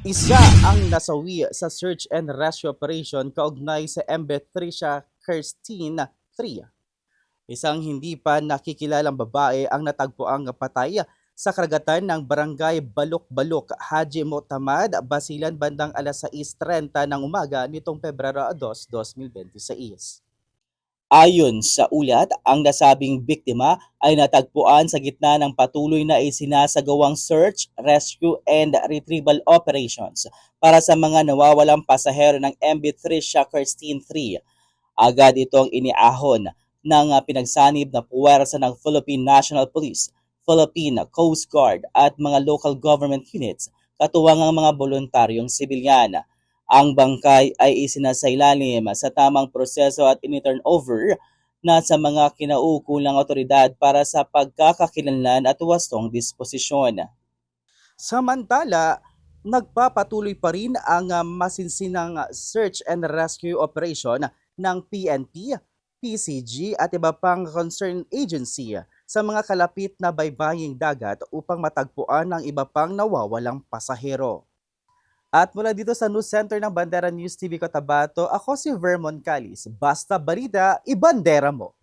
Isa ang nasawi sa search and rescue operation kaugnay sa MB Tricia Kirstine 3. Isang hindi pa nakikilalang babae ang natagpuang patay sa karagatan ng barangay Balok-Balok, Haji Motamad, Basilan bandang alas 6:30 ng umaga nitong Pebrero 2, 2026. Ayon sa ulat, ang nasabing biktima ay natagpuan sa gitna ng patuloy na isinasagawang search, rescue and retrieval operations para sa mga nawawalang pasahero ng MB Tricia Kirstine 3. Agad itong iniahon ng pinagsanib na puwersa ng Philippine National Police, Philippine Coast Guard at mga local government units, katuwang ang mga voluntaryong sibilyan. Ang bangkay ay isinasailalim sa tamang proseso at ini-turn over na sa mga kinaukulang otoridad para sa pagkakakilanlan at wastong disposisyon. Samantala, nagpapatuloy pa rin ang masinsinang search and rescue operation ng PNP, PCG at iba pang concerned agency sa mga kalapit na baybaying dagat upang matagpuan ang iba pang nawawalang pasahero. At mula dito sa News Center ng Bandera News TV Cotabato, ako si Vermon Calis. Basta balita, ibandera mo!